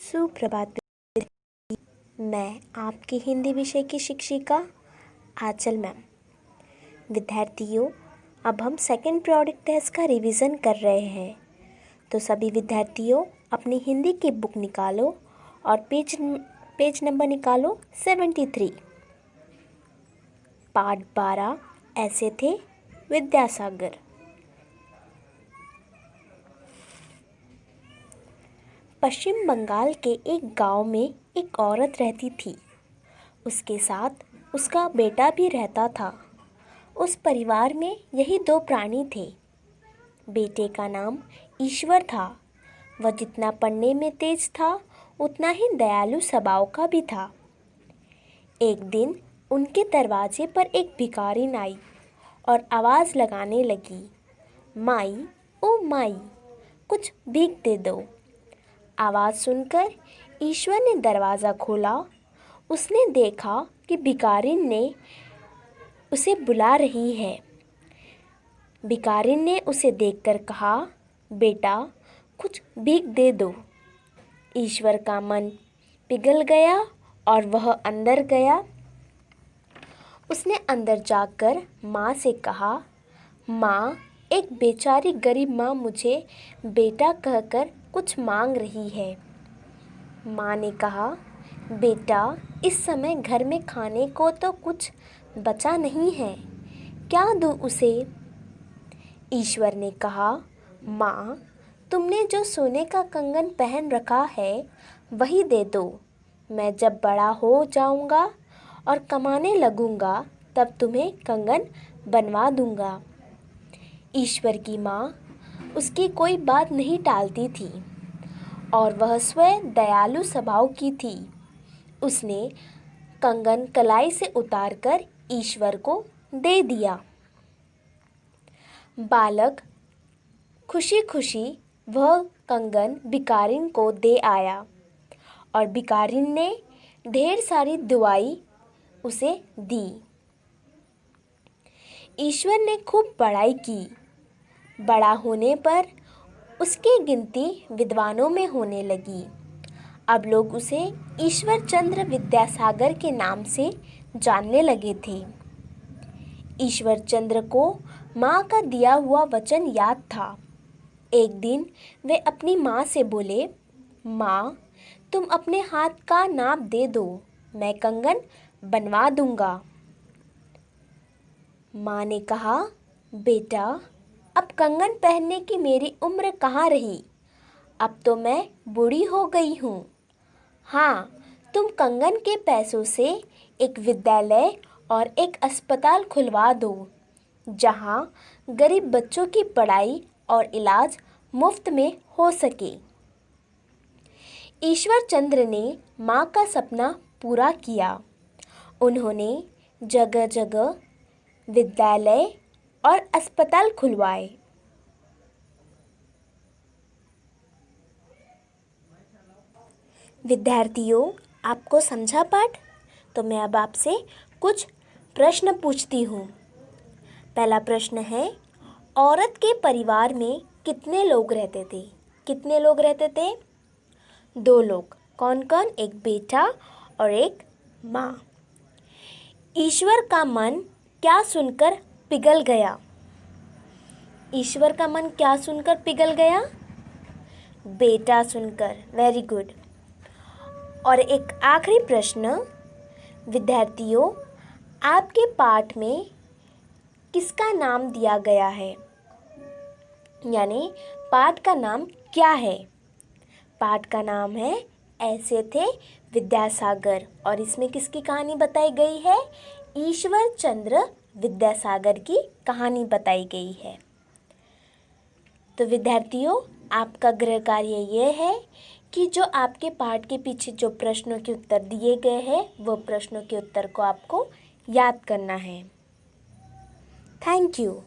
सुप्रभात। मैं आपकी हिंदी विषय की शिक्षिका आंचल मैम। विद्यार्थियों, अब हम सेकंड पीरियोडिक टेस्ट का रिवीजन कर रहे हैं। तो सभी विद्यार्थियों अपनी हिंदी की बुक निकालो और पेज नंबर निकालो 73। पाठ 12 ऐसे थे विद्यासागर। पश्चिम बंगाल के एक गांव में एक औरत रहती थी। उसके साथ उसका बेटा भी रहता था। उस परिवार में यही दो प्राणी थे। बेटे का नाम ईश्वर था। वह जितना पढ़ने में तेज था उतना ही दयालु स्वभाव का भी था। एक दिन उनके दरवाजे पर एक भिखारिन आई और आवाज़ लगाने लगी, माई ओ माई, कुछ भीख दे दो। आवाज़ सुनकर ईश्वर ने दरवाज़ा खोला। उसने देखा कि भिखारिन ने उसे बुला रही है। भिखारिन ने उसे देखकर कहा, बेटा कुछ भीख दे दो। ईश्वर का मन पिघल गया और वह अंदर गया। उसने अंदर जाकर माँ से कहा, माँ, एक बेचारी गरीब माँ मुझे बेटा कहकर कुछ मांग रही है। माँ ने कहा, बेटा इस समय घर में खाने को तो कुछ बचा नहीं है, क्या दूँ उसे? ईश्वर ने कहा, माँ, तुमने जो सोने का कंगन पहन रखा है वही दे दो। मैं जब बड़ा हो जाऊँगा और कमाने लगूँगा तब तुम्हें कंगन बनवा दूँगा। ईश्वर की माँ उसकी कोई बात नहीं टालती थी और वह स्वयं दयालु स्वभाव की थी। उसने कंगन कलाई से उतारकर ईश्वर को दे दिया। बालक खुशी खुशी वह कंगन भिखारिन को दे आया और भिखारिन ने ढेर सारी दुआई उसे दी। ईश्वर ने खूब पढ़ाई की। बड़ा होने पर उसकी गिनती विद्वानों में होने लगी। अब लोग उसे ईश्वर चंद्र विद्यासागर के नाम से जानने लगे थे। ईश्वर चंद्र को माँ का दिया हुआ वचन याद था। एक दिन वे अपनी माँ से बोले, माँ, तुम अपने हाथ का नाप दे दो, मैं कंगन बनवा दूंगा। माँ ने कहा, बेटा अब कंगन पहनने की मेरी उम्र कहाँ रही, अब तो मैं बूढ़ी हो गई हूँ। हाँ, तुम कंगन के पैसों से एक विद्यालय और एक अस्पताल खुलवा दो, जहाँ गरीब बच्चों की पढ़ाई और इलाज मुफ्त में हो सके। ईश्वर चंद्र ने माँ का सपना पूरा किया। उन्होंने जगह जगह विद्यालय और अस्पताल खुलवाए। विद्यार्थियों, आपको समझा पाठ? तो मैं अब आपसे कुछ प्रश्न पूछती हूँ। पहला प्रश्न है, औरत के परिवार में कितने लोग रहते थे? कितने लोग रहते थे? 2 लोग। कौन कौन? एक बेटा और एक माँ। ईश्वर का मन क्या सुनकर पिघल गया? ईश्वर का मन क्या सुनकर पिघल गया? बेटा सुनकर। Very good. और एक आखिरी प्रश्न, विद्यार्थियों, आपके पाठ में किसका नाम दिया गया है? यानी पाठ का नाम क्या है? पाठ का नाम है ऐसे थे विद्यासागर और इसमें किसकी कहानी बताई गई है? ईश्वर चंद्र विद्यासागर की कहानी बताई गई है। तो विद्यार्थियों, आपका गृह कार्य ये है कि जो आपके पाठ के पीछे जो प्रश्नों के उत्तर दिए गए हैं वो प्रश्नों के उत्तर को आपको याद करना है। Thank you.